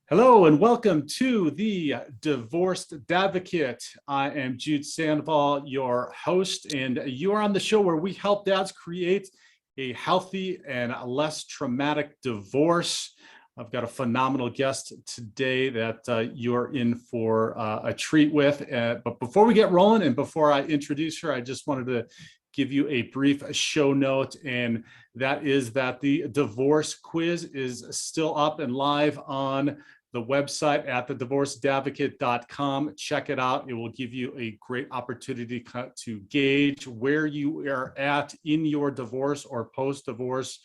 Hello and welcome to the Divorce Advocate. I am Jude Sandoval, your host, and you are on the show where we help dads create a healthy and less traumatic divorce. I've got a phenomenal guest today that you're in for a treat with. But before we get rolling and before I introduce her, I just wanted to give you a brief show note, and that is that the divorce quiz is still up and live on the website at thedivorceadvocate.com. Check it out. It will give you a great opportunity to gauge where you are at in your divorce or post-divorce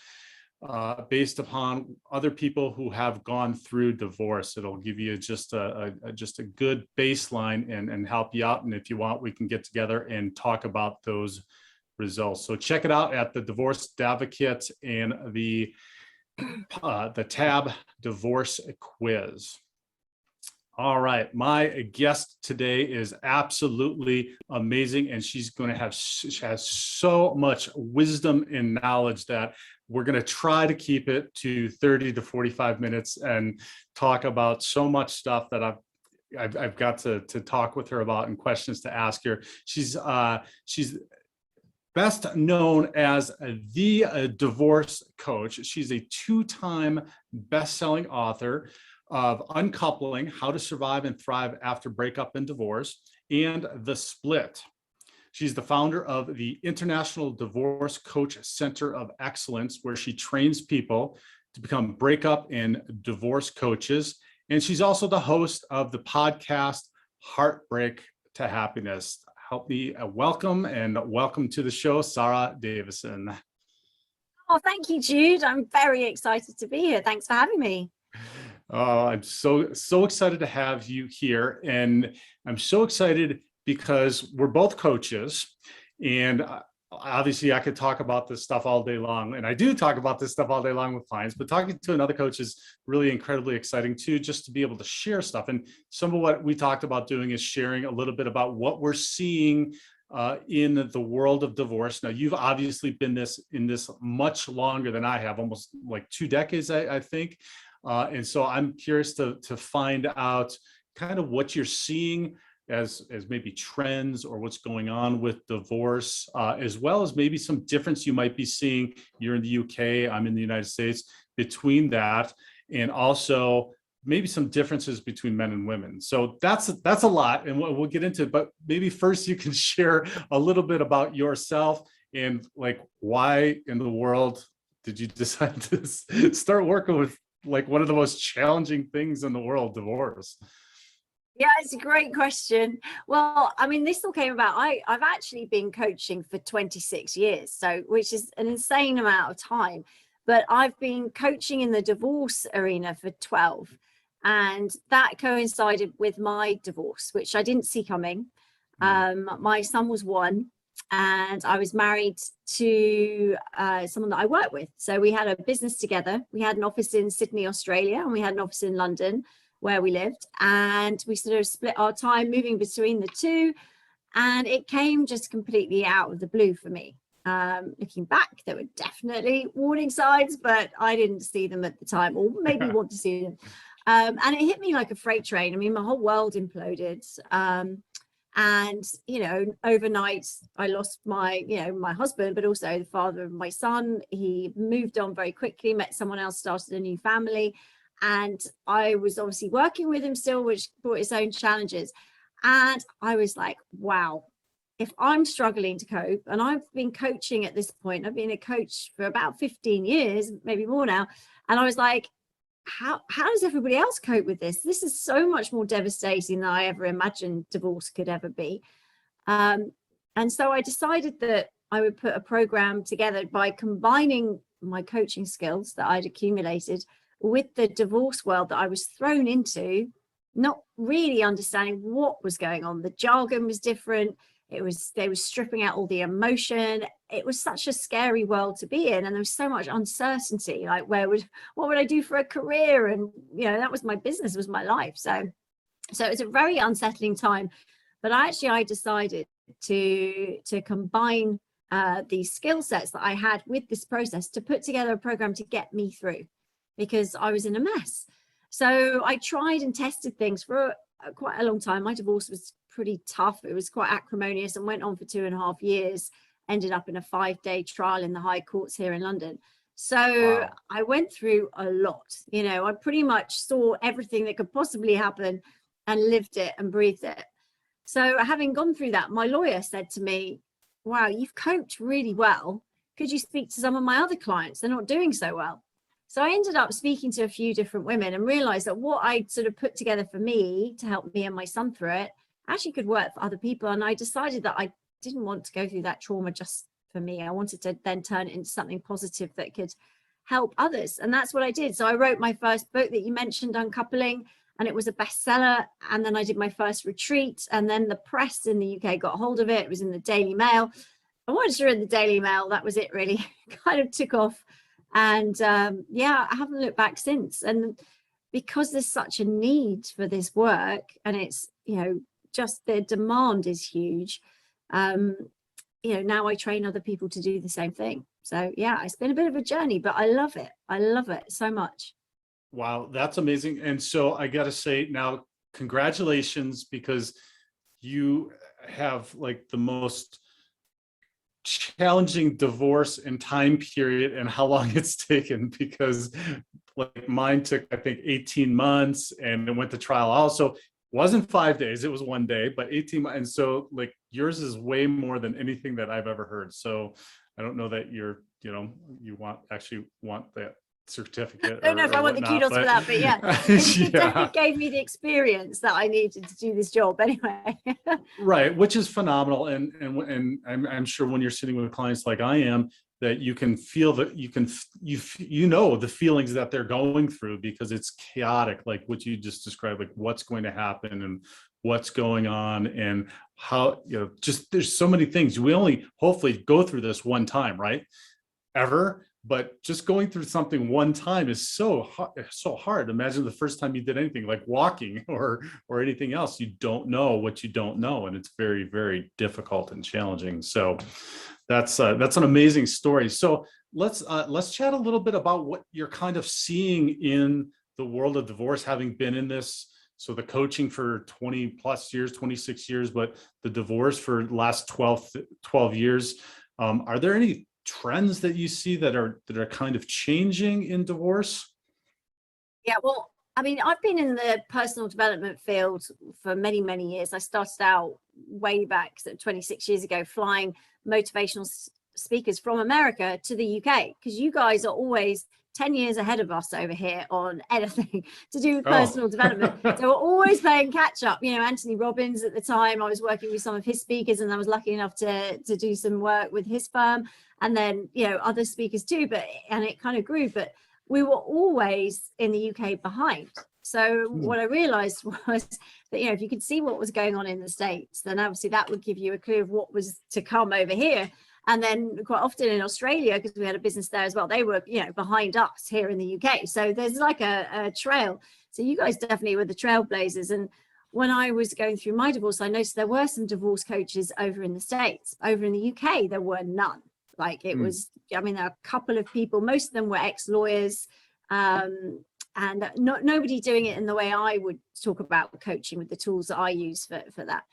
based upon other people who have gone through divorce. It'll give you just a good baseline and help you out. And if you want, we can get together and talk about those results. So check it out at the Divorce Advocate and the tab Divorce Quiz. All right, my guest today is absolutely amazing, and she has so much wisdom and knowledge that we're going to try to keep it to 30 to 45 minutes and talk about so much stuff that I've got to talk with her about and questions to ask her. She's best known as the divorce coach. She's a two-time best-selling author of Uncoupling: How to Survive and Thrive After Breakup and Divorce, and The Split. She's the founder of the International Divorce Coach Center of Excellence, where she trains people to become breakup and divorce coaches. And she's also the host of the podcast Heartbreak to Happiness. Help me welcome to the show, Sara Davison. Oh, thank you, Jude. I'm very excited to be here. Thanks for having me. Oh, I'm so excited to have you here. And I'm so excited because we're both coaches. And obviously I could talk about this stuff all day long. And I do talk about this stuff all day long with clients, but talking to another coach is really incredibly exciting too, just to be able to share stuff. And some of what we talked about doing is sharing a little bit about what we're seeing in the world of divorce. Now, you've obviously been in this much longer than I have, almost like 2 decades, I think. And so I'm curious to find out kind of what you're seeing as maybe trends or what's going on with divorce, as well as maybe some difference you might be seeing. You're in the UK, I'm in the United States, between that, and also maybe some differences between men and women. So that's a lot, and we'll get into it. But maybe first you can share a little bit about yourself and like why in the world did you decide to start working with like one of the most challenging things in the world, divorce? Yeah, it's a great question. Well, I mean, this all came about. I've actually been coaching for 26 years, so which is an insane amount of time. But I've been coaching in the divorce arena for 12, and that coincided with my divorce, which I didn't see coming. My son was 1, and I was married to someone that I work with. So we had a business together. We had an office in Sydney, Australia, and we had an office in London where we lived, and we sort of split our time moving between the two, and it came just completely out of the blue for me. Looking back, there were definitely warning signs, but I didn't see them at the time, or maybe want to see them. And it hit me like a freight train. I mean, my whole world imploded. And, you know, overnight I lost my husband, but also the father of my son. He moved on very quickly, met someone else, started a new family. And I was obviously working with him still, which brought its own challenges. And I was like, wow, if I'm struggling to cope, and I've been coaching at this point, I've been a coach for about 15 years, maybe more now. And I was like, how does everybody else cope with this? This is so much more devastating than I ever imagined divorce could ever be. And so I decided that I would put a program together by combining my coaching skills that I'd accumulated with the divorce world that I was thrown into, not really understanding what was going on. The jargon was different. They were stripping out all the emotion. It was such a scary world to be in, and there was so much uncertainty. Like, what would I do for a career? And that was my business, was my life. So it's a very unsettling time. But I decided to combine these skill sets that I had with this process to put together a program to get me through, because I was in a mess. So I tried and tested things for quite a long time. My divorce was pretty tough. It was quite acrimonious and went on for 2.5 years, ended up in a 5-day trial in the high courts here in London. So Wow. I went through a lot. I pretty much saw everything that could possibly happen and lived it and breathed it. So having gone through that, my lawyer said to me, wow, you've coped really well. Could you speak to some of my other clients? They're not doing so well. So I ended up speaking to a few different women and realized that what I sort of put together for me to help me and my son through it actually could work for other people. And I decided that I didn't want to go through that trauma just for me. I wanted to then turn it into something positive that could help others. And that's what I did. So I wrote my first book that you mentioned, Uncoupling, and it was a bestseller. And then I did my first retreat, and then the press in the UK got hold of it. It was in the Daily Mail. And once you're in the Daily Mail, that was it really. Kind of took off. And yeah, I haven't looked back since. And because there's such a need for this work, and it's, just the demand is huge. Now I train other people to do the same thing. So yeah, it's been a bit of a journey, but I love it. I love it so much. Wow, that's amazing. And so I got to say now, congratulations, because you have like the most challenging divorce and time period and how long it's taken, because like mine took, I think, 18 months and it went to trial. Also, wasn't 5 days, it was 1 day, but 18 months. And so like yours is way more than anything that I've ever heard. So I don't know that you actually want that certificate. I don't know if I want the kudos for that, but yeah, it definitely gave me the experience that I needed to do this job anyway. Right, which is phenomenal. And I'm sure when you're sitting with clients like I am, that you can feel that you know the feelings that they're going through, because it's chaotic, like what you just described, like what's going to happen and what's going on and how, just there's so many things. We only hopefully go through this one time, right? Ever. But just going through something one time is so hard. Imagine the first time you did anything like walking or anything else. You don't know what you don't know, and it's very, very difficult and challenging. So that's an amazing story. So let's chat a little bit about what you're kind of seeing in the world of divorce, having been in this. So the coaching for 20 plus years, 26 years, but the divorce for the last 12 years. Are there any trends that you see that are kind of changing in divorce? Yeah, well, I mean, I've been in the personal development field for many, many years. I started out way back 26 years ago, flying motivational speakers from America to the UK, because you guys are always 10 years ahead of us over here on anything to do with personal development. So we're always playing catch up. Anthony Robbins at the time, I was working with some of his speakers, and I was lucky enough to do some work with his firm, and then other speakers too, and it kind of grew, but we were always in the UK behind. So what I realized was that if you could see what was going on in the States, then obviously that would give you a clue of what was to come over here. And then quite often in Australia, because we had a business there as well, they were, behind us here in the UK. So there's like a trail. So you guys definitely were the trailblazers. And when I was going through my divorce, I noticed there were some divorce coaches over in the States. Over in the UK, there were none. Like it was, there are a couple of people, most of them were ex-lawyers, and nobody doing it in the way I would talk about coaching with the tools that I use for that.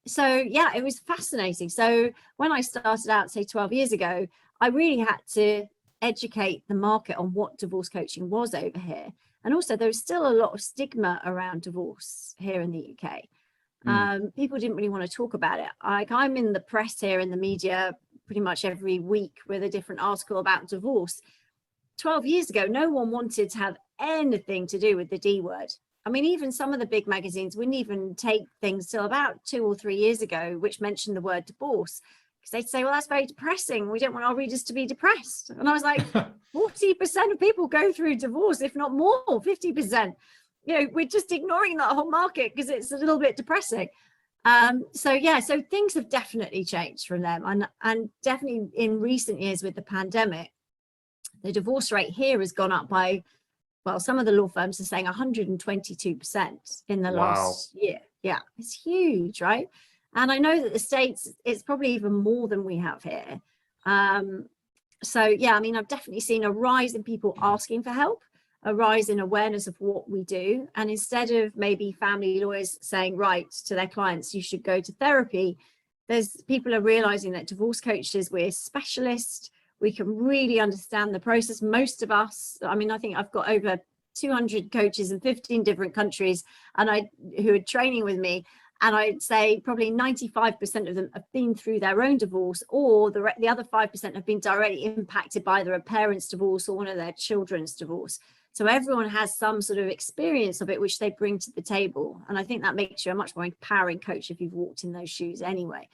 So yeah, it was fascinating. So when I started out, say 12 years ago, I really had to educate the market on what divorce coaching was over here. And also there was still a lot of stigma around divorce here in the UK. People didn't really want to talk about it. Like I'm in the press here, in the media, pretty much every week with a different article about divorce. 12 years ago, no one wanted to have anything to do with the D word. I mean, even some of the big magazines wouldn't even take things till about 2 or 3 years ago, which mentioned the word divorce, because they'd say, well, that's very depressing. We don't want our readers to be depressed. And I was like, 40% of people go through divorce, if not more, 50%. We're just ignoring that whole market because it's a little bit depressing. So things have definitely changed from them. And definitely in recent years with the pandemic, the divorce rate here has gone up by, well, some of the law firms are saying 122% in the last year. Yeah, it's huge, right? And I know that the States, it's probably even more than we have here. So yeah, I mean, I've definitely seen a rise in people asking for help, a rise in awareness of what we do. And instead of maybe family lawyers saying, right, to their clients, you should go to therapy, there's people are realizing that divorce coaches, we're specialists. We can really understand the process. Most of us, I mean, I think I've got over 200 coaches in 15 different countries who are training with me. And I'd say probably 95% of them have been through their own divorce, or the other 5% have been directly impacted by either a parent's divorce or one of their children's divorce. So everyone has some sort of experience of it, which they bring to the table. And I think that makes you a much more empowering coach if you've walked in those shoes anyway.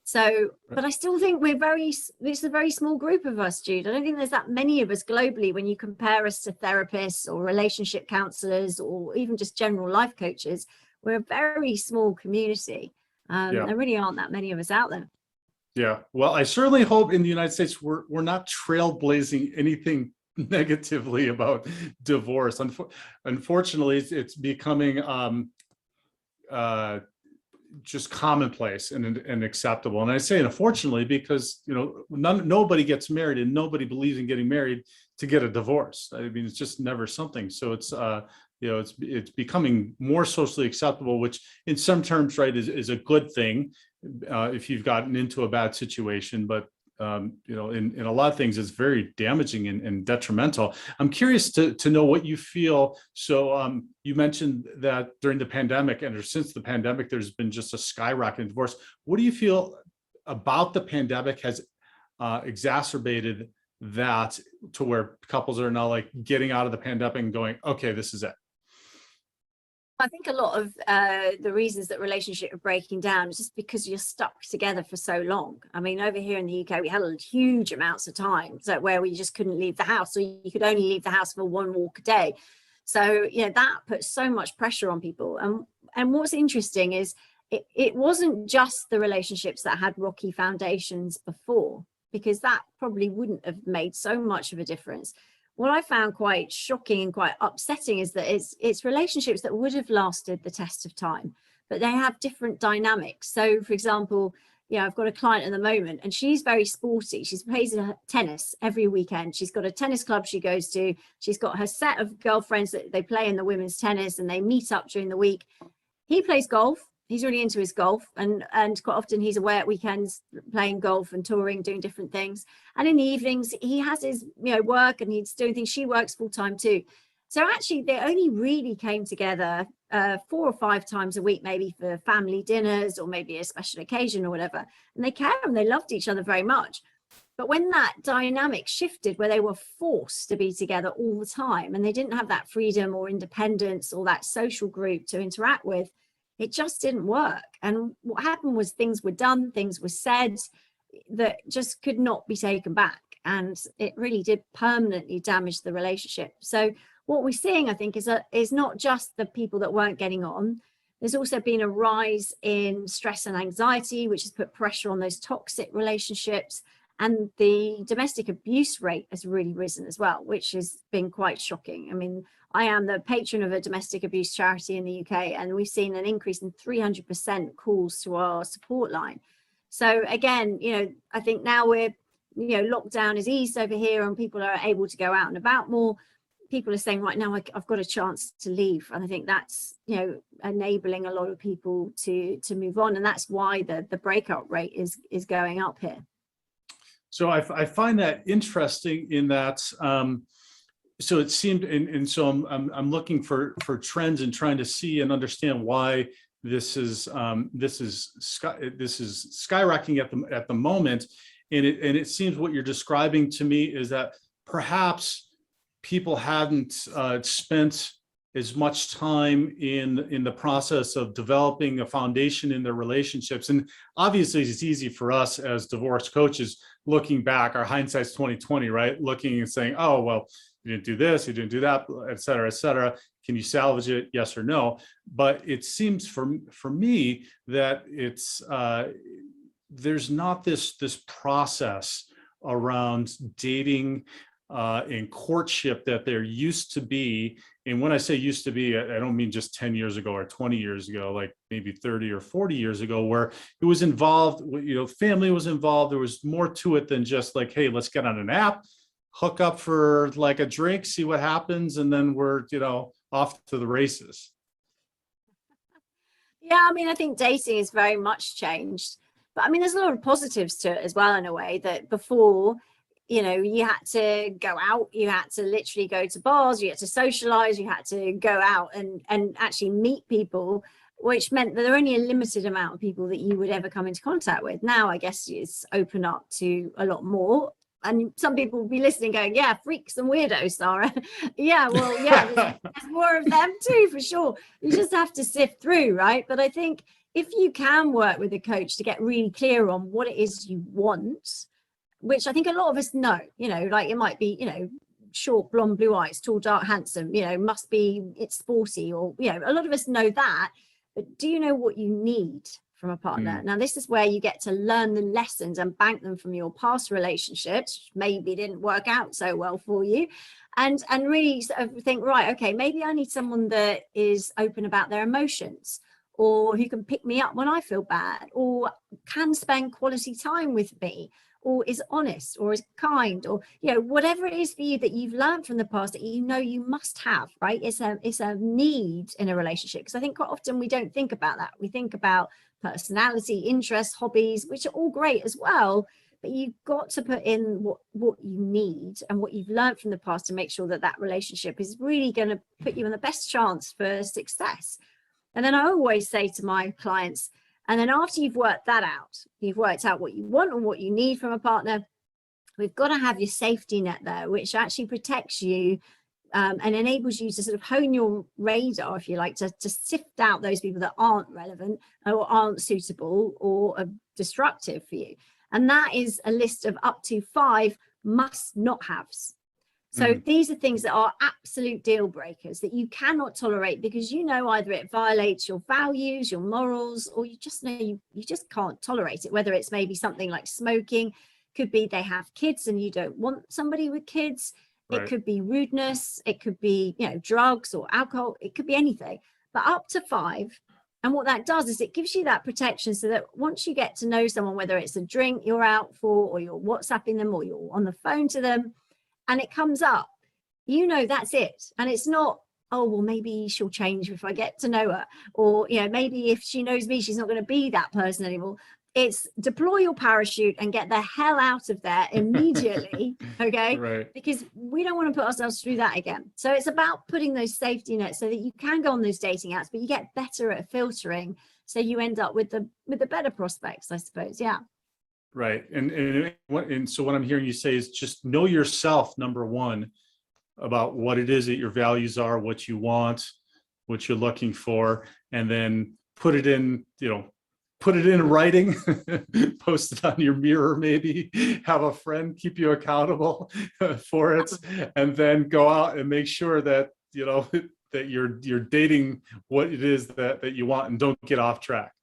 So, but I still think it's a very small group of us, Jude. I don't think there's that many of us globally when you compare us to therapists or relationship counselors or even just general life coaches. We're a very small community. There really aren't that many of us out there. Yeah. Well, I certainly hope in the United States we're not trailblazing anything negatively about divorce. Unfortunately, it's becoming just commonplace and acceptable. And I say unfortunately because nobody gets married and nobody believes in getting married to get a divorce. I mean, it's just never something. So it's it's becoming more socially acceptable, which in some terms, right, is a good thing if you've gotten into a bad situation. But in a lot of things, it's very damaging and detrimental. I'm curious to know what you feel. So you mentioned that during the pandemic and since the pandemic, there's been just a skyrocket in divorce. What do you feel about the pandemic has exacerbated that to where couples are now like getting out of the pandemic and going, okay, this is it? I think a lot of the reasons that relationships are breaking down is just because you're stuck together for so long. I mean, over here in the UK, we had huge amounts of time where we just couldn't leave the house, or you could only leave the house for one walk a day. So, that puts so much pressure on people. And what's interesting is it wasn't just the relationships that had rocky foundations before, because that probably wouldn't have made so much of a difference. What I found quite shocking and quite upsetting is that it's relationships that would have lasted the test of time, but they have different dynamics. So, for example, I've got a client at the moment and she's very sporty. She plays tennis every weekend. She's got a tennis club she goes to. She's got her set of girlfriends that they play in the women's tennis and they meet up during the week. He plays golf. He's really into his golf, and quite often he's away at weekends playing golf and touring, doing different things. And in the evenings, he has his work and he's doing things. She works full time too. So actually, they only really came together 4 or 5 times a week, maybe for family dinners or maybe a special occasion or whatever. And they cared and they loved each other very much. But when that dynamic shifted, where they were forced to be together all the time and they didn't have that freedom or independence or that social group to interact with, it just didn't work. And what happened was things were done, things were said that just could not be taken back. And it really did permanently damage the relationship. So what we're seeing, I think, is not just the people that weren't getting on. There's also been a rise in stress and anxiety, which has put pressure on those toxic relationships. And the domestic abuse rate has really risen as well, which has been quite shocking. I mean, I am the patron of a domestic abuse charity in the UK, and we've seen an increase in 300% calls to our support line. So again, I think now we're, lockdown is eased over here and people are able to go out and about more. People are saying, right now, I've got a chance to leave. And I think that's, enabling a lot of people to move on. And that's why the breakout rate is going up here. So I find that interesting in that, so it seemed, and so I'm looking for trends and trying to see and understand why this is skyrocketing at the moment. And it seems what you're describing to me is that perhaps people hadn't spent as much time in the process of developing a foundation in their relationships. And obviously it's easy for us as divorce coaches looking back, our hindsight's 2020, right? Looking and saying, oh, well, you didn't do this, you didn't do that, et cetera, et cetera. Can you salvage it? Yes or no? But it seems for me that it's there's not this process around dating in courtship that there used to be. And when I say used to be, I don't mean just 10 years ago or 20 years ago, like maybe 30 or 40 years ago, where it was involved, family was involved. There was more to it than just like, hey, let's get on an app, hook up for like a drink, see what happens, and then we're, off to the races. Yeah, I mean, I think dating is very much changed. But I mean, there's a lot of positives to it as well, in a way that before, you had to go out, you had to literally go to bars, you had to socialize, you had to go out and actually meet people, which meant that there are only a limited amount of people that you would ever come into contact with. Now, I guess it's open up to a lot more. And some people will be listening going, yeah, freaks and weirdos, Sara. Yeah, well, yeah, there's more of them too, for sure. You just have to sift through, right? But I think if you can work with a coach to get really clear on what it is you want, which I think a lot of us know, like it might be, short, blonde, blue eyes, tall, dark, handsome, must be, it's sporty, or, a lot of us know that. But do you know what you need from a partner? Now, this is where you get to learn the lessons and bank them from your past relationships, which maybe didn't work out so well for you, and really sort of think, right, okay, maybe I need someone that is open about their emotions, or who can pick me up when I feel bad, or can spend quality time with me, or is honest, or is kind, or whatever it is for you that you've learned from the past that you must have, right? It's a need in a relationship, because I think quite often we don't think about that. We think about personality, interests, hobbies, which are all great as well, but you've got to put in what you need and what you've learned from the past to make sure that that relationship is really going to put you in the best chance for success. And then I always say to my clients, and then after you've worked that out, you've worked out what you want and what you need from a partner, we've got to have your safety net there, which actually protects you and enables you to sort of hone your radar, if you like, to sift out those people that aren't relevant or aren't suitable or are destructive for you. And that is a list of up to 5 must not haves. So these are things that are absolute deal breakers that you cannot tolerate, because either it violates your values, your morals, or you just know you just can't tolerate it. Whether it's maybe something like smoking, could be they have kids and you don't want somebody with kids. Right. It could be rudeness. It could be, drugs or alcohol. It could be anything, but up to 5. And what that does is it gives you that protection, so that once you get to know someone, whether it's a drink you're out for, or you're WhatsApping them, or you're on the phone to them, and it comes up, that's it. And it's not, oh, well, maybe she'll change if I get to know her, or, maybe if she knows me, she's not going to be that person anymore. It's deploy your parachute and get the hell out of there immediately. Okay. Right. Because we don't want to put ourselves through that again. So it's about putting those safety nets so that you can go on those dating apps, but you get better at filtering, so you end up with the better prospects, I suppose. Yeah. Right. And so what I'm hearing you say is just know yourself, number one, about what it is that your values are, what you want, what you're looking for, and then put it in writing, post it on your mirror, maybe have a friend keep you accountable for it, and then go out and make sure that, that you're dating what it is that you want, and don't get off track.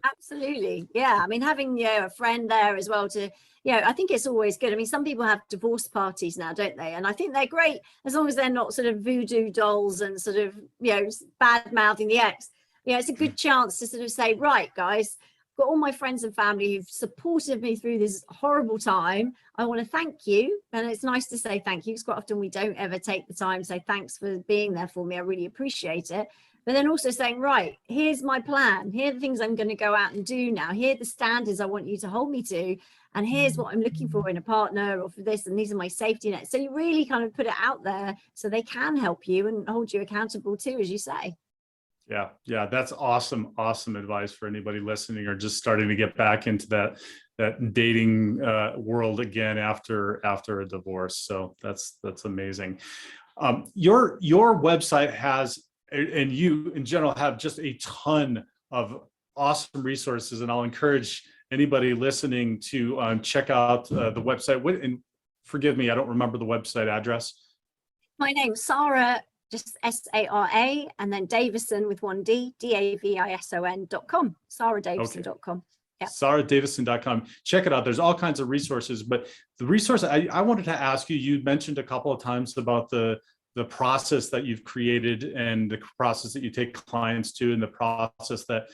Absolutely. Yeah. I mean, having a friend there as well to, I think it's always good. I mean, some people have divorce parties now, don't they? And I think they're great as long as they're not sort of voodoo dolls and sort of, bad mouthing the ex. It's a good chance to sort of say, right, guys, I've got all my friends and family who've supported me through this horrible time. I want to thank you. And it's nice to say thank you, because quite often we don't ever take the time to say thanks for being there for me. I really appreciate it. But then also saying, right, here's my plan. Here are the things I'm going to go out and do now. Here are the standards I want you to hold me to. And here's what I'm looking for in a partner, or for this. And these are my safety nets. So you really kind of put it out there so they can help you and hold you accountable too, as you say. Yeah. That's awesome advice for anybody listening or just starting to get back into that dating world again after a divorce. So that's amazing. Your website has, and you in general have, just a ton of awesome resources, and I'll encourage anybody listening to check out the website. And forgive me, I don't remember the website address. My name's Sara, just Sara, and then Davison with 1 D, Davison.com, SaraDavison.com. Okay. Yeah. SaraDavison.com. Check it out. There's all kinds of resources, but the resource I wanted to ask you, you mentioned a couple of times about the process that you've created, and the process that you take clients to, and the process that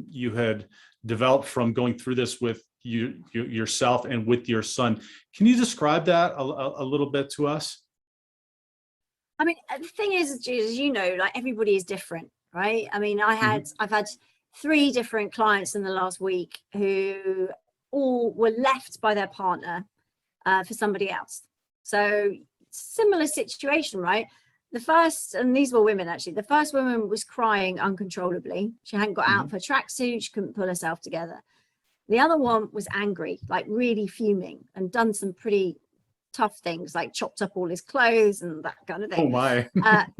you had developed from going through this with yourself and with your son. Can you describe that a little bit to us? I mean, the thing is, Jude, as you know, like everybody is different, right? I mean, I've had 3 different clients in the last week who all were left by their partner for somebody else. So similar situation, right? The first, and these were women actually, the first woman was crying uncontrollably. She hadn't got out of her tracksuit. She couldn't pull herself together. The other one was angry, like really fuming, and done some pretty tough things, like chopped up all his clothes and that kind of thing. Oh my.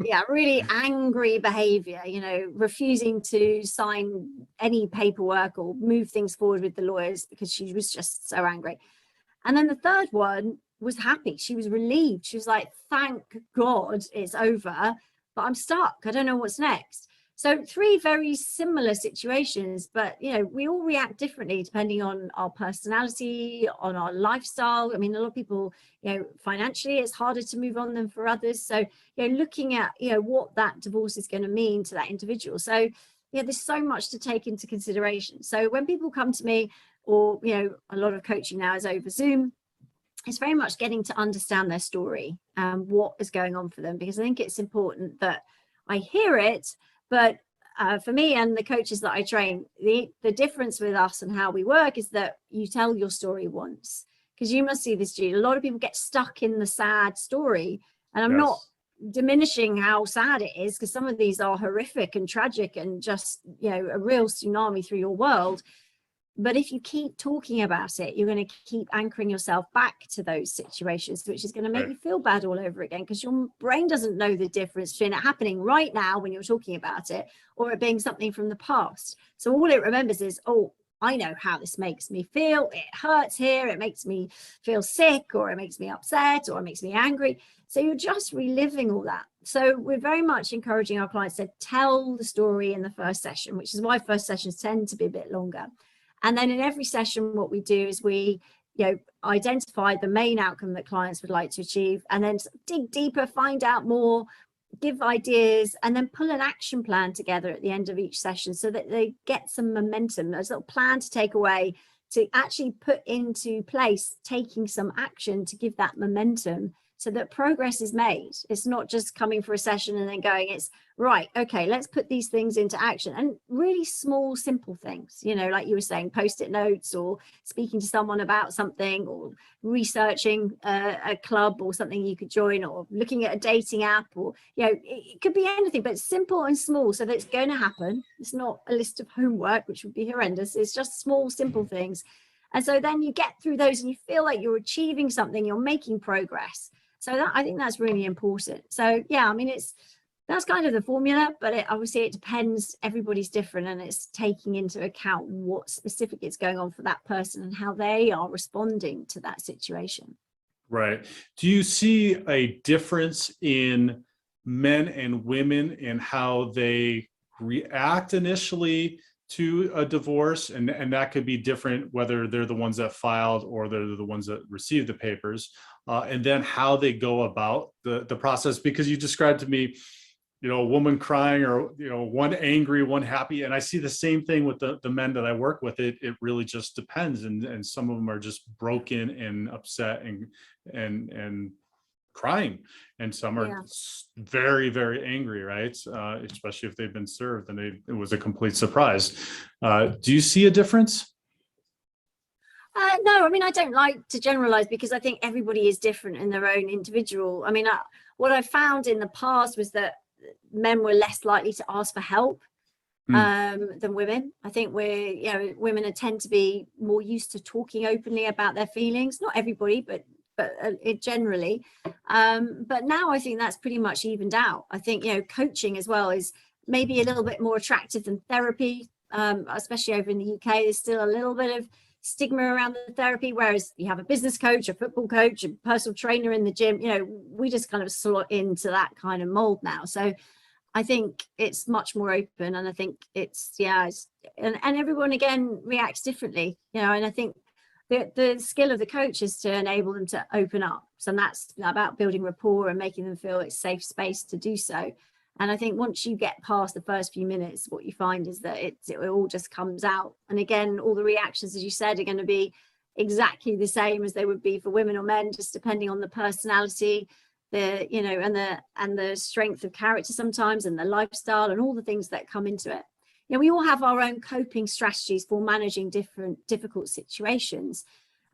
Yeah, really angry behavior, you know, refusing to sign any paperwork or move things forward with the lawyers because she was just so angry. And then the third one was happy. She was relieved. She was like, thank God it's over, but I'm stuck. I don't know what's next. So 3 very similar situations, but, you know, we all react differently depending on our personality, on our lifestyle. I mean, a lot of people, you know, financially, it's harder to move on than for others. So, you know, looking at, you know, what that divorce is going to mean to that individual. So, yeah, there's so much to take into consideration. So when people come to me, or, you know, a lot of coaching now is over Zoom, it's very much getting to understand their story and what is going on for them, because I think it's important that I hear it. But for me and the coaches that I train, the difference with us and how we work is that you tell your story once, because you must see this, Jude. A lot of people get stuck in the sad story, and I'm not diminishing how sad it is, because some of these are horrific and tragic and just, you know, a real tsunami through your world. But if you keep talking about it, you're going to keep anchoring yourself back to those situations, which is going to make you feel bad all over again, because your brain doesn't know the difference between it happening right now when you're talking about it or it being something from the past. So all it remembers is, oh, I know how this makes me feel. It hurts here. It makes me feel sick, or it makes me upset, or it makes me angry. So you're just reliving all that. So we're very much encouraging our clients to tell the story in the first session, which is why first sessions tend to be a bit longer. And then in every session, what we do is we, you know, identify the main outcome that clients would like to achieve, and then dig deeper, find out more, give ideas, and then pull an action plan together at the end of each session so that they get some momentum, a little plan to take away, to actually put into place, taking some action to give that momentum so that progress is made. It's not just coming for a session and then going, it's right, okay, let's put these things into action. And really small, simple things, you know, like you were saying, post-it notes, or speaking to someone about something, or researching a club or something you could join, or looking at a dating app, or, you know, it could be anything, but it's simple and small so that it's going to happen. It's not a list of homework, which would be horrendous. It's just small, simple things. And so then you get through those and you feel like you're achieving something, you're making progress. So that, I think that's really important. So yeah, I mean, that's kind of the formula, but obviously it depends. Everybody's different, and it's taking into account what specific is going on for that person and how they are responding to that situation. Right. Do you see a difference in men and women in how they react initially to a divorce? And that could be different whether they're the ones that filed or they're the ones that received the papers, and then how they go about the process. Because you described to me, you know, a woman crying, or, you know, one angry, one happy. And I see the same thing with the men that I work with. It really just depends. And some of them are just broken and upset and crying. And some are very, very angry, right? Especially if they've been served and it was a complete surprise. Do you see a difference? No, I mean, I don't like to generalize, because I think everybody is different in their own individual. I mean, what I found in the past was that men were less likely to ask for help than women. I think women tend to be more used to talking openly about their feelings. Not everybody, but it generally. But now I think that's pretty much evened out. I think, you know, coaching as well is maybe a little bit more attractive than therapy, especially over in the UK. There's still a little bit of stigma around the therapy, whereas you have a business coach, a football coach, a personal trainer in the gym. You know, we just kind of slot into that kind of mold now. So I think it's much more open, and I think and everyone again reacts differently, you know. And I think the skill of the coach is to enable them to open up. So that's about building rapport and making them feel it's a safe space to do so. And I think once you get past the first few minutes, what you find is that it all just comes out. And again, all the reactions, as you said, are going to be exactly the same as they would be for women or men, just depending on the personality, the, you know, and the strength of character sometimes, and the lifestyle and all the things that come into it. You know, we all have our own coping strategies for managing different difficult situations.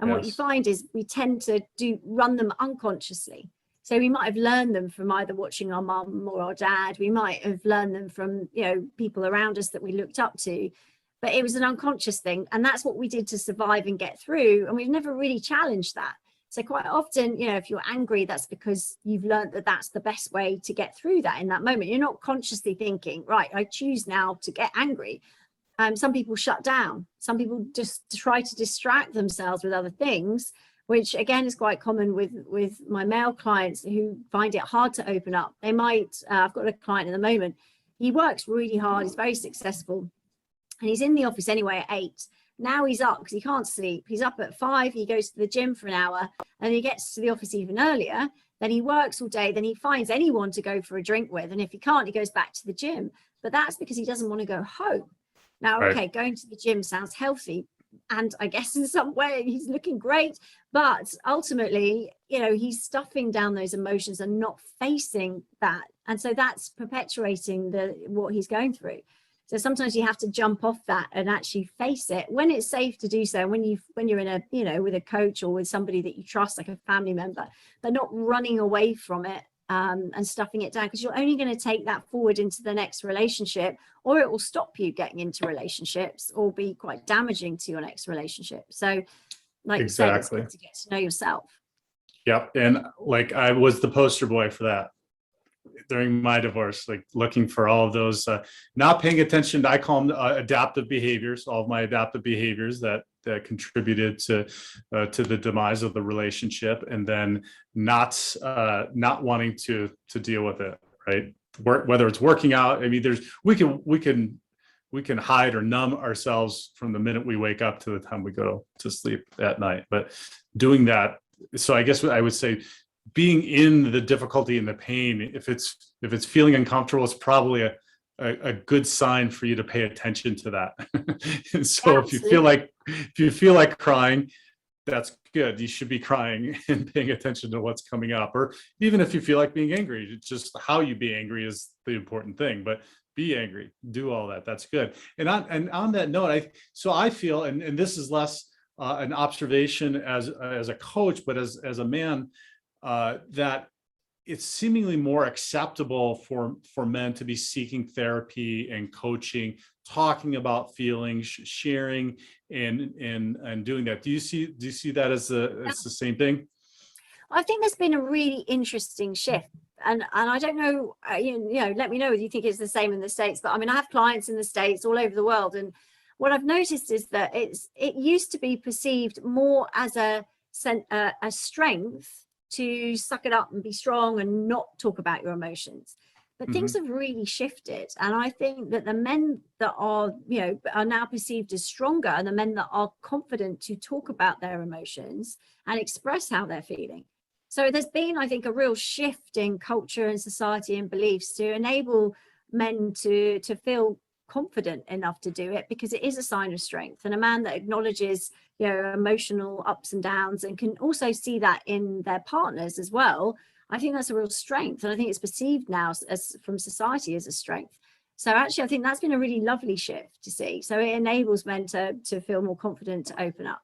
And what you find is we tend to run them unconsciously. So we might have learned them from either watching our mum or our dad. We might have learned them from, you know, people around us that we looked up to, but it was an unconscious thing. And that's what we did to survive and get through. And we've never really challenged that. So quite often, you know, if you're angry, that's because you've learned that that's the best way to get through that in that moment. You're not consciously thinking, right, I choose now to get angry. Some people shut down. Some people just try to distract themselves with other things, which again is quite common with my male clients who find it hard to open up. They might, I've got a client at the moment, he works really hard, he's very successful, and he's in the office anyway at 8. Now he's up because he can't sleep. He's up at 5, he goes to the gym for an hour, and he gets to the office even earlier. Then he works all day, then he finds anyone to go for a drink with, and if he can't, he goes back to the gym. But that's because he doesn't want to go home. Now, okay, going to the gym sounds healthy, and I guess in some way he's looking great, but ultimately, you know, he's stuffing down those emotions and not facing that. And so that's perpetuating what he's going through. So sometimes you have to jump off that and actually face it when it's safe to do so. When you're in a, you know, with a coach or with somebody that you trust, like a family member, but not running away from it and stuffing it down, because you're only going to take that forward into the next relationship, or it will stop you getting into relationships or be quite damaging to your next relationship. So like you said, it's good to get to know yourself. Yep. And like I was the poster boy for that during my divorce, like looking for all of those, not paying attention to, I call them adaptive behaviors, all of my adaptive behaviors that contributed to the demise of the relationship, and then not wanting to deal with it, right? Whether it's working out, I mean, we can hide or numb ourselves from the minute we wake up to the time we go to sleep at night, but doing that. So I guess I would say, being in the difficulty and the pain, if it's feeling uncomfortable, it's probably a good sign for you to pay attention to that. And so if you feel like crying, that's good. You should be crying and paying attention to what's coming up. Or even if you feel like being angry, it's just how you be angry is the important thing. But be angry, do all that. That's good. And on that note, I feel, and this is less an observation as a coach, but as a man, that it's seemingly more acceptable for men to be seeking therapy and coaching, talking about feelings, sharing, and doing that. Do you see that as the same thing? I think there's been a really interesting shift, and I don't know, you know, let me know if you think it's the same in the States. But I mean, I have clients in the States, all over the world, and what I've noticed is that it used to be perceived more as a strength to suck it up and be strong and not talk about your emotions. But things have really shifted. And I think that the men that are, you know, are now perceived as stronger, and the men that are confident to talk about their emotions and express how they're feeling. So there's been, I think, a real shift in culture and society and beliefs to enable men to feel confident enough to do it, because it is a sign of strength. And a man that acknowledges, you know, emotional ups and downs, and can also see that in their partners as well, I think that's a real strength. And I think it's perceived now as from society as a strength. So actually, I think that's been a really lovely shift to see. So it enables men to feel more confident to open up.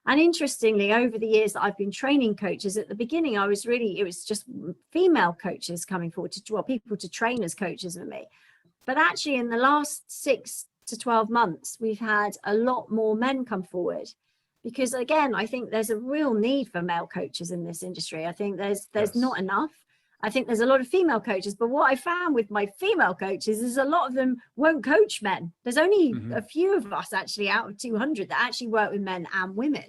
And interestingly, over the years that I've been training coaches, at the beginning, it was just female coaches coming forward people to train as coaches with me. But actually, in the last 6 to 12 months, we've had a lot more men come forward, because again, I think there's a real need for male coaches in this industry. I think there's not enough. I think there's a lot of female coaches, but what I found with my female coaches is a lot of them won't coach men. There's only a few of us actually out of 200 that actually work with men and women.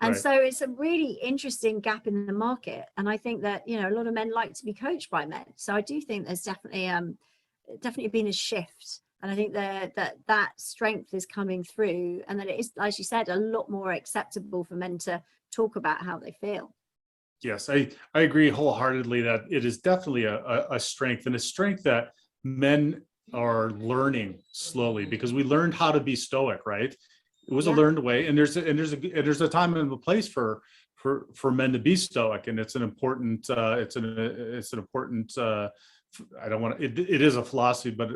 And so it's a really interesting gap in the market. And I think that, you know, a lot of men like to be coached by men. So I do think there's definitely been a shift. And I think that strength is coming through, and that it is, as you said, a lot more acceptable for men to talk about how they feel. Yes, I agree wholeheartedly that it is definitely a strength, and a strength that men are learning slowly, because we learned how to be stoic, right? It was a Yeah. learned way, and there's a time and a place for men to be stoic, and it's an important I don't want to, it is a philosophy, but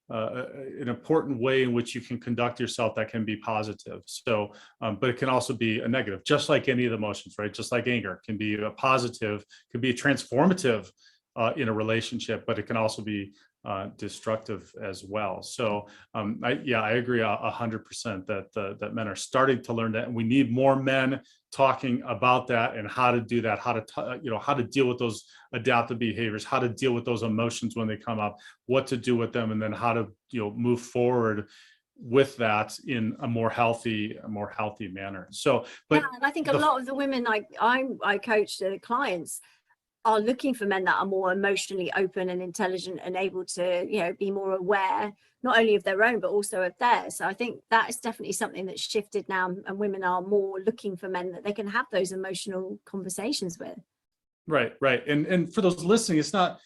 an important way in which you can conduct yourself that can be positive. So, but it can also be a negative, just like any of the emotions, right? Just like anger can be a positive, can be a transformative in a relationship, but it can also be destructive as well. So, I agree 100% that men are starting to learn that, and we need more men talking about that and how to do that, how to deal with those adaptive behaviors, how to deal with those emotions when they come up, what to do with them, and then how to move forward with that in a more healthy manner. So, but yeah, and I think a lot of the women I coach, the clients, are looking for men that are more emotionally open and intelligent and able to, be more aware, not only of their own, but also of theirs. So I think that is definitely something that's shifted now, and women are more looking for men that they can have those emotional conversations with. Right. And for those listening, it's not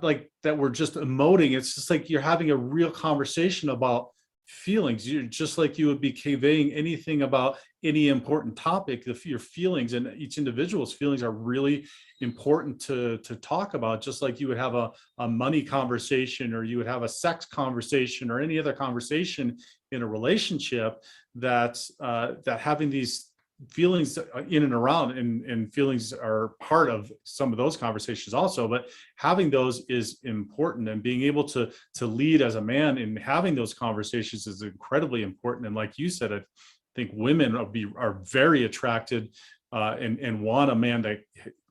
like that we're just emoting. It's just like you're having a real conversation about feelings. You're just like you would be conveying anything about any important topic. Your feelings, and each individual's feelings, are really important to talk about, just like you would have a money conversation, or you would have a sex conversation, or any other conversation in a relationship. That having these feelings in and around, and feelings are part of some of those conversations also, but having those is important, and being able to lead as a man in having those conversations is incredibly important. And like you said, I think women are very attracted and want a man that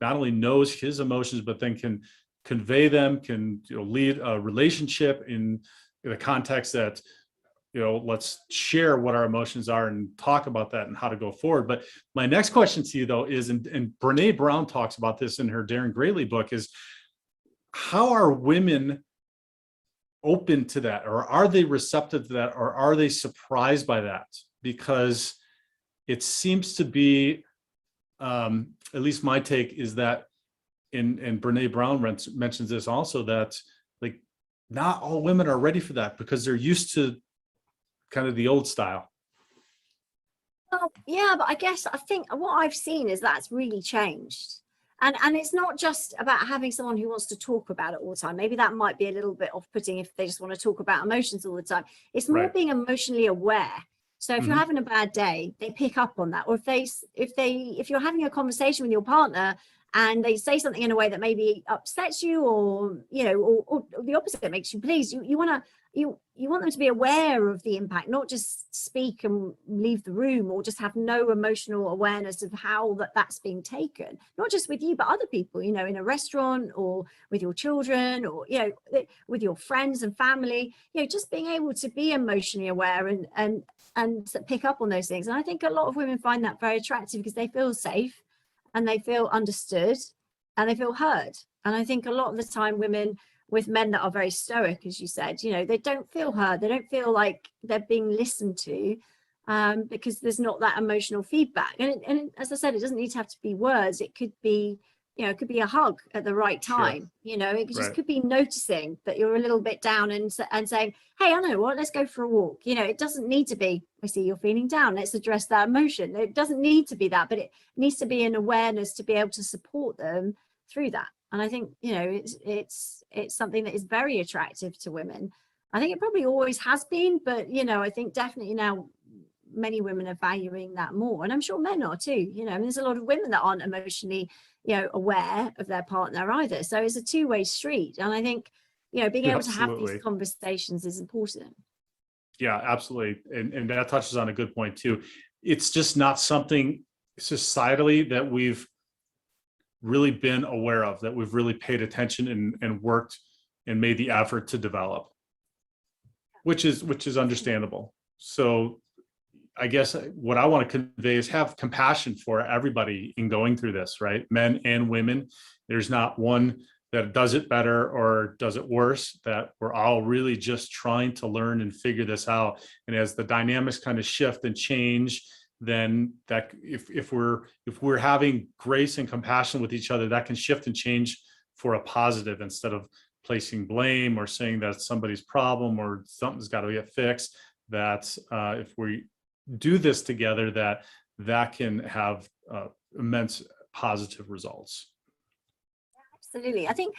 not only knows his emotions, but then can convey them, can lead a relationship in a context that let's share what our emotions are and talk about that and how to go forward. But my next question to you, though, is, and Brene Brown talks about this in her Daring Greatly book, is how are women open to that, or are they receptive to that, or are they surprised by that? Because it seems to be, at least my take is that, and Brene Brown mentions this also, that like not all women are ready for that, because they're used to kind of the old style. Well, yeah, but I think what I've seen is that's really changed. And it's not just about having someone who wants to talk about it all the time. Maybe that might be a little bit off-putting if they just want to talk about emotions all the time. It's more being emotionally aware. So if you're having a bad day, they pick up on that. Or if you're having a conversation with your partner and they say something in a way that maybe upsets you, or or the opposite makes you pleased, you want them to be aware of the impact, not just speak and leave the room, or just have no emotional awareness of how that's being taken, not just with you, but other people, in a restaurant, or with your children, or, with your friends and family, just being able to be emotionally aware and pick up on those things. And I think a lot of women find that very attractive, because they feel safe and they feel understood and they feel heard. And I think a lot of the time women with men that are very stoic, as you said, they don't feel heard. They don't feel like they're being listened to, because there's not that emotional feedback. And as I said, it doesn't need to have to be words. It could be, it could be a hug at the right time. Sure. It just could be noticing that you're a little bit down and saying, hey, I know what, let's go for a walk. It doesn't need to be, I see you're feeling down, let's address that emotion. It doesn't need to be that, but it needs to be an awareness to be able to support them through that. And I think, it's something that is very attractive to women. I think it probably always has been, but, I think definitely now many women are valuing that more. And I'm sure men are too, there's a lot of women that aren't emotionally, aware of their partner either. So it's a two-way street. And I think, being able to have these conversations is important. Yeah, absolutely. And that touches on a good point too. It's just not something societally that we've really been aware of, that we've really paid attention and worked and made the effort to develop, which is understandable. So I guess what I want to convey is have compassion for everybody in going through this, right? Men and women. There's not one that does it better or does it worse, that we're all really just trying to learn and figure this out. And as the dynamics kind of shift and change, then that if we're having grace and compassion with each other, that can shift and change for a positive, instead of placing blame or saying that it's somebody's problem or something's got to get fixed, that if we do this together, that can have immense positive results. Absolutely. I think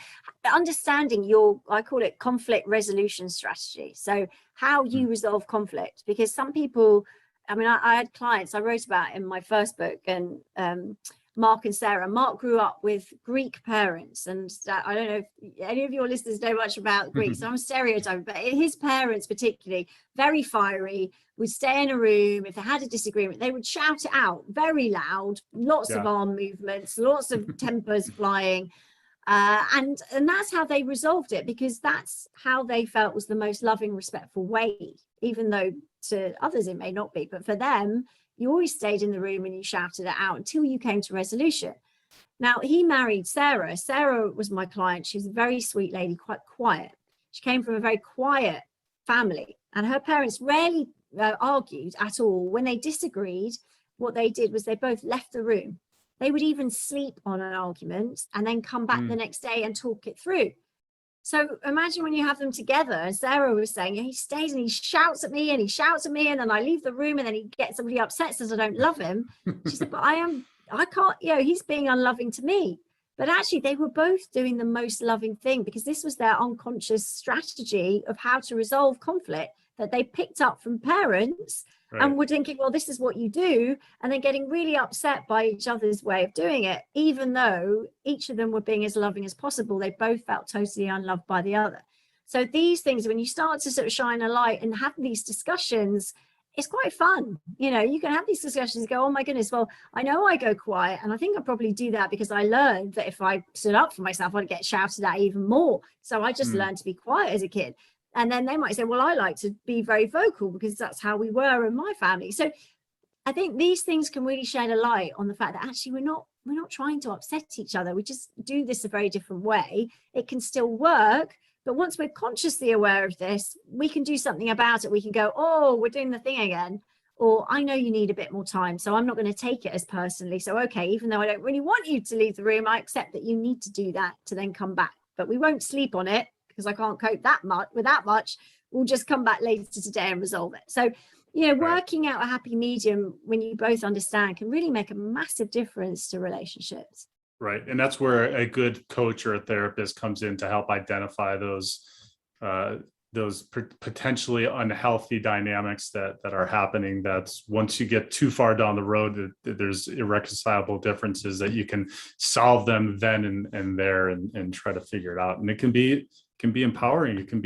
understanding I call it conflict resolution strategy. So how you resolve conflict, because some people, I mean, I had clients I wrote about in my first book, and Mark and Sarah. Mark grew up with Greek parents, and I don't know if any of your listeners know much about Greeks, so I'm stereotyping, but his parents particularly, very fiery, would stay in a room. If they had a disagreement, they would shout it out very loud, lots of arm movements, lots of tempers flying. And that's how they resolved it, because that's how they felt was the most loving, respectful way, even though to others it may not be. But for them, you always stayed in the room and you shouted it out until you came to resolution. Now, he married Sarah. Sarah was my client. She was a very sweet lady, quite quiet. She came from a very quiet family, and her parents rarely argued at all. When they disagreed, what they did was they both left the room. They would even sleep on an argument and then come back the next day and talk it through. So imagine when you have them together, and Sarah was saying, he stays and he shouts at me and he shouts at me, and then I leave the room, and then he gets somebody upset, says I don't love him. She said, but I can't, he's being unloving to me. But actually they were both doing the most loving thing, because this was their unconscious strategy of how to resolve conflict that they picked up from parents. Right. And were thinking, well, this is what you do, and then getting really upset by each other's way of doing it, even though each of them were being as loving as possible. They both felt totally unloved by the other. So these things, when you start to sort of shine a light and have these discussions, it's quite fun. You can have these discussions and go, oh my goodness, well, I know I go quiet, and I think I probably do that because I learned that if I stood up for myself, I'd get shouted at even more. So I just learned to be quiet as a kid. And then they might say, well, I like to be very vocal because that's how we were in my family. So I think these things can really shed a light on the fact that actually we're not trying to upset each other. We just do this a very different way. It can still work. But once we're consciously aware of this, we can do something about it. We can go, oh, we're doing the thing again. Or I know you need a bit more time, so I'm not going to take it as personally. So, okay, even though I don't really want you to leave the room, I accept that you need to do that to then come back. But we won't sleep on it, because I can't cope with that much. We'll just come back later today and resolve it. So, working out a happy medium when you both understand can really make a massive difference to relationships. Right. And that's where a good coach or a therapist comes in to help identify those potentially unhealthy dynamics that are happening. That's once you get too far down the road, there's irreconcilable differences that you can solve them then and there and try to figure it out. And it can be empowering. It can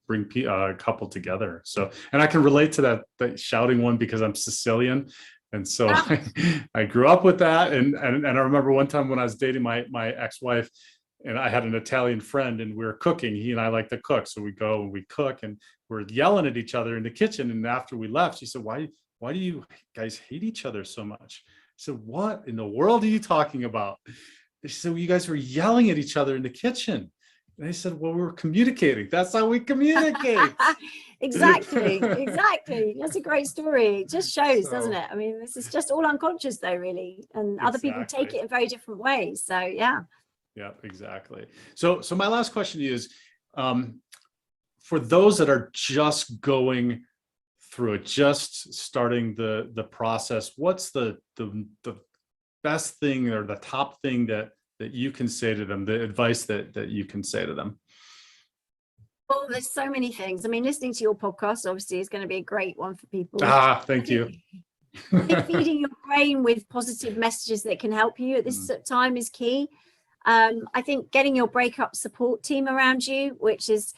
bring a couple together. So, and I can relate to that shouting one because I'm Sicilian. And so I grew up with that. And I remember one time when I was dating my ex-wife, and I had an Italian friend, and we were cooking. He and I like to cook. So we go and we cook, and we're yelling at each other in the kitchen. And after we left, she said, why do you guys hate each other so much? I said, what in the world are you talking about? She said, well, you guys were yelling at each other in the kitchen. And I said, well, we were communicating. That's how we communicate. Exactly. That's a great story. It just shows, doesn't it? I mean, this is just all unconscious though, really. And other people take it in very different ways. So yeah. Yeah, exactly. So my last question is, for those that are just going through it, just starting the process, what's the best thing or the top thing that you can say to them, the advice that you can say to them? Well, there's so many things. I mean, listening to your podcast obviously is going to be a great one for people. Thank you. I think feeding your brain with positive messages that can help you at this time is key. I think getting your breakup support team around you, which is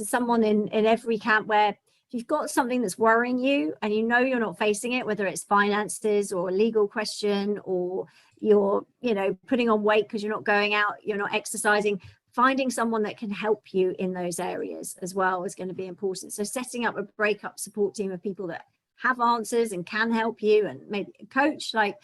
someone in every camp, where if you've got something that's worrying you and you're not facing it, whether it's finances or a legal question, or you're putting on weight because you're not going out, you're not exercising, finding someone that can help you in those areas as well is going to be important. So setting up a breakup support team of people that have answers and can help you, and maybe a coach like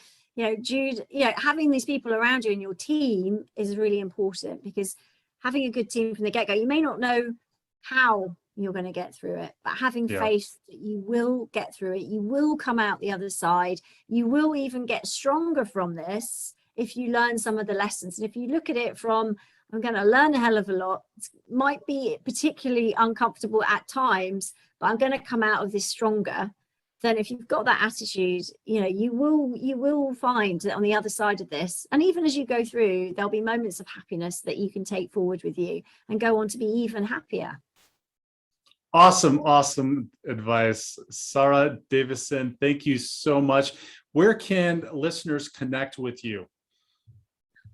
Jude, having these people around you in your team is really important, because having a good team from the get-go, you may not know how you're going to get through it, but having faith that you will get through it, you will come out the other side, you will even get stronger from this if you learn some of the lessons. And if you look at it from, I'm going to learn a hell of a lot. It might be particularly uncomfortable at times, but I'm going to come out of this stronger. Then if you've got that attitude, you know, you will find that on the other side of this, and even as you go through, there'll be moments of happiness that you can take forward with you and go on to be even happier. Awesome, awesome advice. Sara Davison, thank you so much. Where can listeners connect with you?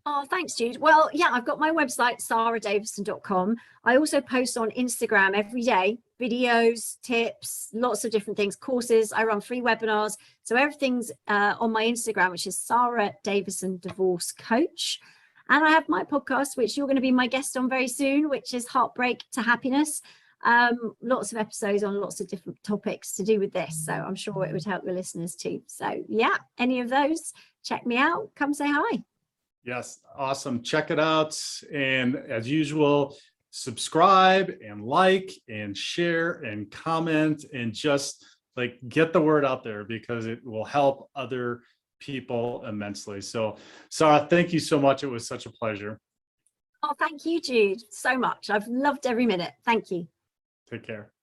Oh, thanks, Jude. Well, yeah, I've got my website, saradavison.com. I also post on Instagram every day, videos, tips, lots of different things, courses. I run free webinars. So everything's on my Instagram, which is Sara Davison Divorce Coach. And I have my podcast, which you're going to be my guest on very soon, which is Heartbreak to Happiness. Lots of episodes on lots of different topics to do with this. So I'm sure it would help your listeners too. So yeah, any of those, check me out. Come say hi. Yes, awesome. Check it out. And as usual, subscribe and like and share and comment and just like get the word out there, because it will help other people immensely. So, Sara, thank you so much. It was such a pleasure. Oh, thank you, Jude, so much. I've loved every minute. Thank you. Take care.